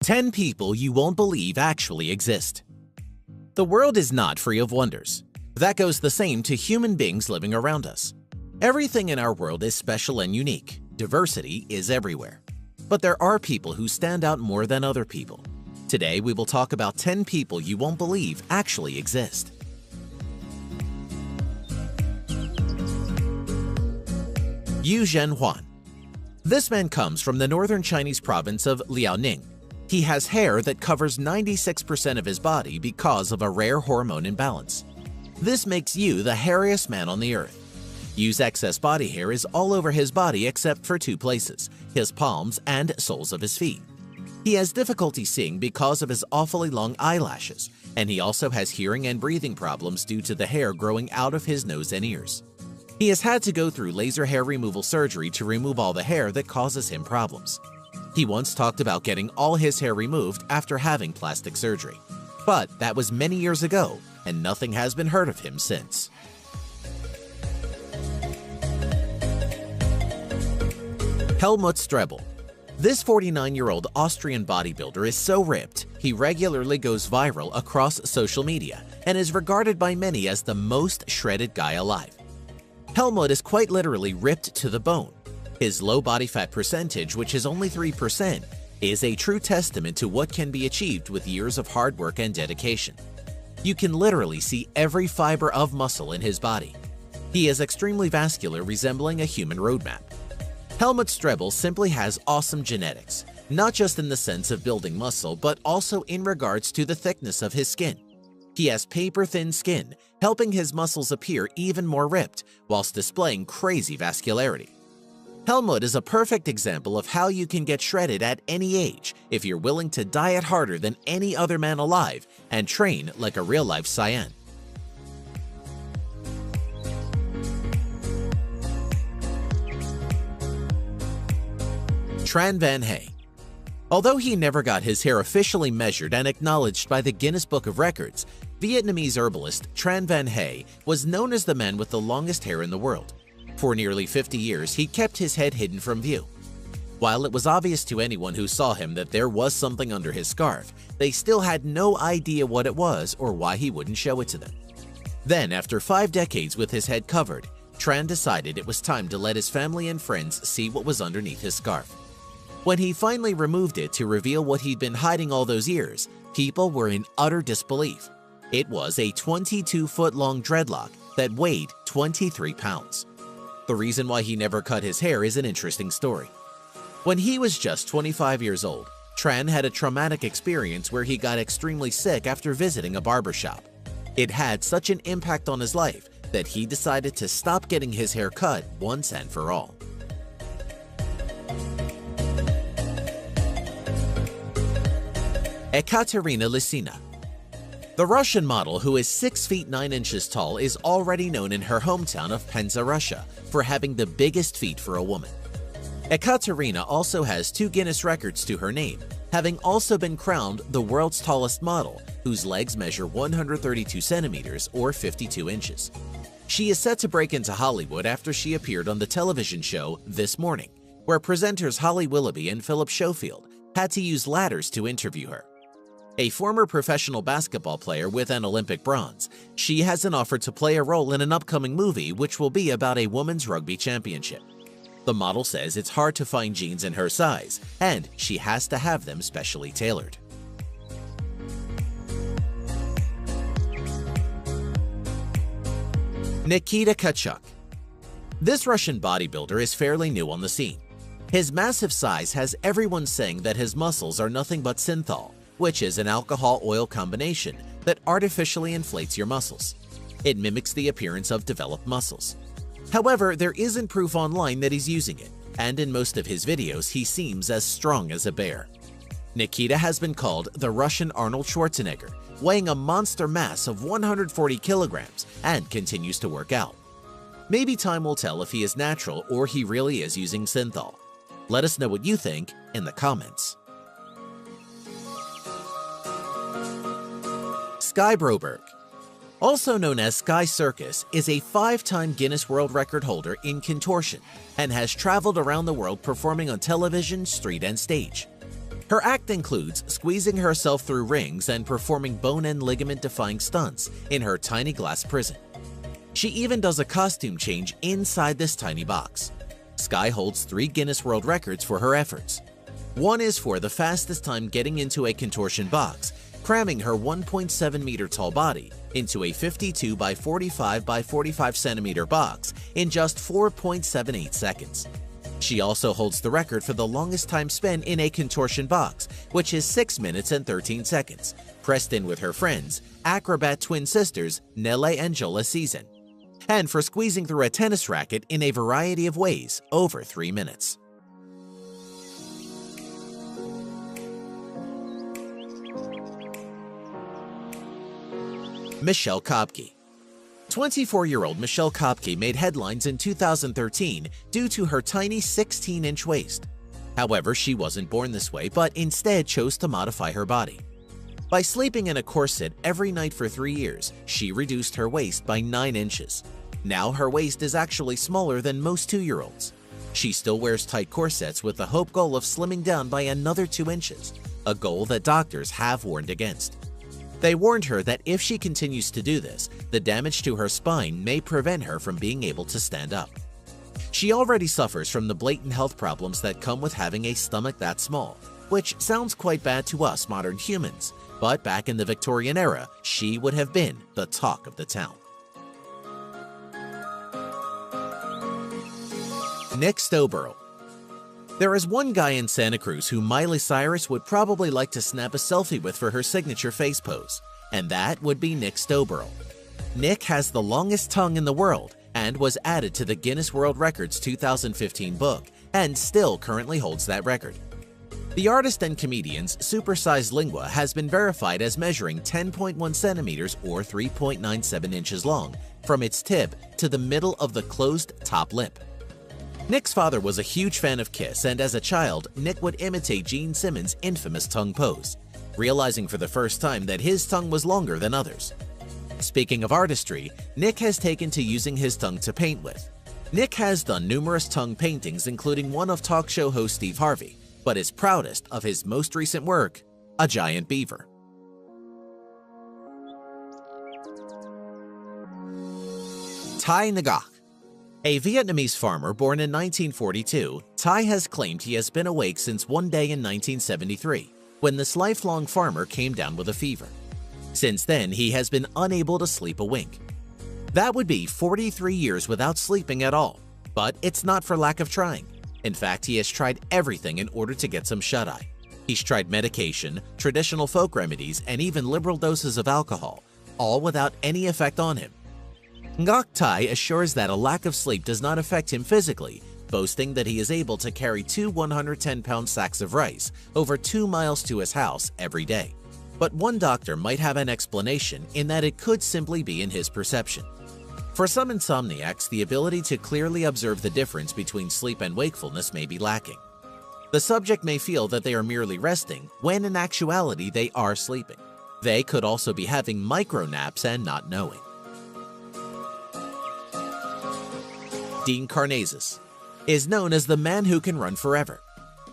10 people you won't believe actually exist. The world is not free of wonders. That goes the same to human beings living around us. Everything in our world is special and unique. Diversity is everywhere. But there are people who stand out more than other people. Today, we will talk about 10 people you won't believe actually exist. Yu Zhenhuan. This man comes from the northern Chinese province of Liaoning. He has hair that covers 96% of his body because of a rare hormone imbalance. This makes Yu the hairiest man on the earth. Yu's excess body hair is all over his body except for two places, his palms and soles of his feet. He has difficulty seeing because of his awfully long eyelashes, and he also has hearing and breathing problems due to the hair growing out of his nose and ears. He has had to go through laser hair removal surgery to remove all the hair that causes him problems. He once talked about getting all his hair removed after having plastic surgery. But that was many years ago, and nothing has been heard of him since. Helmut Strebel. This 49-year-old Austrian bodybuilder is so ripped, he regularly goes viral across social media and is regarded by many as the most shredded guy alive. Helmut is quite literally ripped to the bone. His low body fat percentage, which is only 3%, is a true testament to what can be achieved with years of hard work and dedication. You can literally see every fiber of muscle in his body. He is extremely vascular, resembling a human roadmap. Helmut Strebel simply has awesome genetics, not just in the sense of building muscle, but also in regards to the thickness of his skin. He has paper-thin skin, helping his muscles appear even more ripped, whilst displaying crazy vascularity. Helmut is a perfect example of how you can get shredded at any age if you're willing to diet harder than any other man alive and train like a real-life Saiyan. Tran Van Hay. Although he never got his hair officially measured and acknowledged by the Guinness Book of Records, Vietnamese herbalist Tran Van Hay was known as the man with the longest hair in the world. For nearly 50 years, he kept his head hidden from view. While it was obvious to anyone who saw him that there was something under his scarf, they still had no idea what it was or why he wouldn't show it to them. Then, after 5 decades with his head covered, Tran decided it was time to let his family and friends see what was underneath his scarf. When he finally removed it to reveal what he'd been hiding all those years, people were in utter disbelief. It was a 22-foot-long dreadlock that weighed 23 pounds. The reason why he never cut his hair is an interesting story. When he was just 25 years old, Tran had a traumatic experience where he got extremely sick after visiting a barbershop. It had such an impact on his life that he decided to stop getting his hair cut once and for all. Ekaterina Lysina. The Russian model, who is 6 feet 9 inches tall, is already known in her hometown of Penza, Russia, for having the biggest feet for a woman. Ekaterina also has 2 Guinness records to her name, having also been crowned the world's tallest model, whose legs measure 132 centimeters or 52 inches. She is set to break into Hollywood after she appeared on the television show This Morning, where presenters Holly Willoughby and Philip Schofield had to use ladders to interview her. A former professional basketball player with an Olympic bronze, she has an offer to play a role in an upcoming movie which will be about a women's rugby championship. The model says it's hard to find jeans in her size, and she has to have them specially tailored. Nikita Kachuk. This Russian bodybuilder is fairly new on the scene. His massive size has everyone saying that his muscles are nothing but synthol, which is an alcohol-oil combination that artificially inflates your muscles. It mimics the appearance of developed muscles. However, there isn't proof online that he's using it, and in most of his videos he seems as strong as a bear. Nikita has been called the Russian Arnold Schwarzenegger, weighing a monster mass of 140 kilograms and continues to work out. Maybe time will tell if he is natural or he really is using synthol. Let us know what you think in the comments. Sky Broberg. Also known as Sky Circus, is a 5-time Guinness World Record holder in contortion and has traveled around the world performing on television, street, and stage. Her act includes squeezing herself through rings and performing bone and ligament-defying stunts in her tiny glass prison. She even does a costume change inside this tiny box. Skye holds 3 Guinness World Records for her efforts. One is for the fastest time getting into a contortion box, cramming her 1.7-meter tall body into a 52 by 45 by 45 centimeter box in just 4.78 seconds. She also holds the record for the longest time spent in a contortion box, which is 6 minutes and 13 seconds, pressed in with her friends, acrobat twin sisters Nelle and Jola Season, and for squeezing through a tennis racket in a variety of ways over 3 minutes. Michelle Kopke. 24-year-old Michelle Kopke made headlines in 2013 due to her tiny 16-inch waist. However, she wasn't born this way, but instead chose to modify her body. By sleeping in a corset every night for 3 years, she reduced her waist by 9 inches. Now her waist is actually smaller than most 2-year-olds. She still wears tight corsets with the hope goal of slimming down by another 2 inches, a goal that doctors have warned against. They warned her that if she continues to do this, the damage to her spine may prevent her from being able to stand up. She already suffers from the blatant health problems that come with having a stomach that small, which sounds quite bad to us modern humans, but back in the Victorian era, she would have been the talk of the town. Nick Stowborough. There is one guy in Santa Cruz who Miley Cyrus would probably like to snap a selfie with for her signature face pose, and that would be Nick Stowborough. Nick has the longest tongue in the world and was added to the Guinness World Records 2015 book and still currently holds that record. The artist and comedian's supersized lingua has been verified as measuring 10.1 centimeters or 3.97 inches long from its tip to the middle of the closed top lip. Nick's father was a huge fan of Kiss, and as a child, Nick would imitate Gene Simmons' infamous tongue pose, realizing for the first time that his tongue was longer than others. Speaking of artistry, Nick has taken to using his tongue to paint with. Nick has done numerous tongue paintings, including one of talk show host Steve Harvey, but is proudest of his most recent work, a giant beaver. Thai Ngọc. A Vietnamese farmer born in 1942, Thai has claimed he has been awake since one day in 1973, when this lifelong farmer came down with a fever. Since then, he has been unable to sleep a wink. That would be 43 years without sleeping at all, but it's not for lack of trying. In fact, he has tried everything in order to get some shut-eye. He's tried medication, traditional folk remedies, and even liberal doses of alcohol, all without any effect on him. Ngoc Thai assures that a lack of sleep does not affect him physically, boasting that he is able to carry 2 110-pound sacks of rice over 2 miles to his house every day. But one doctor might have an explanation in that it could simply be in his perception. For some insomniacs, the ability to clearly observe the difference between sleep and wakefulness may be lacking. The subject may feel that they are merely resting, when in actuality they are sleeping. They could also be having micro-naps and not knowing. Dean Karnazes is known as the man who can run forever.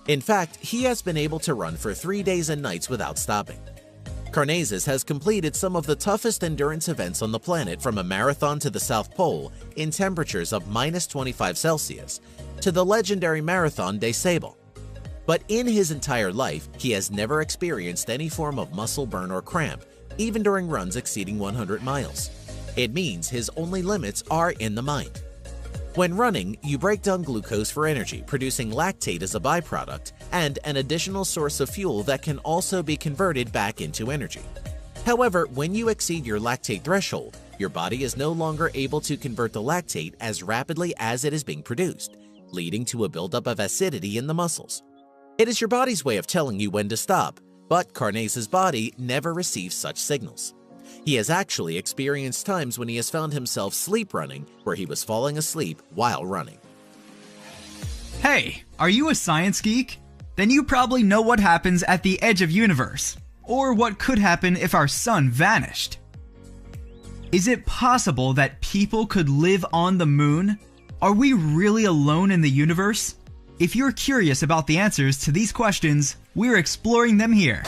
In fact, he has been able to run for 3 days and nights without stopping. Karnazes has completed some of the toughest endurance events on the planet, from a marathon to the South Pole in temperatures of -25 Celsius to the legendary Marathon des Sables. But in his entire life, he has never experienced any form of muscle burn or cramp, even during runs exceeding 100 miles. It means his only limits are in the mind. When running, you break down glucose for energy, producing lactate as a byproduct and an additional source of fuel that can also be converted back into energy. However, when you exceed your lactate threshold, your body is no longer able to convert the lactate as rapidly as it is being produced, leading to a buildup of acidity in the muscles. It is your body's way of telling you when to stop, but Karnazes' body never receives such signals. He has actually experienced times when he has found himself sleep running, where he was falling asleep while running. Hey, are you a science geek? Then you probably know what happens at the edge of universe, or what could happen if our sun vanished. Is it possible that people could live on the moon? Are we really alone in the universe? If you're curious about the answers to these questions, we're exploring them here.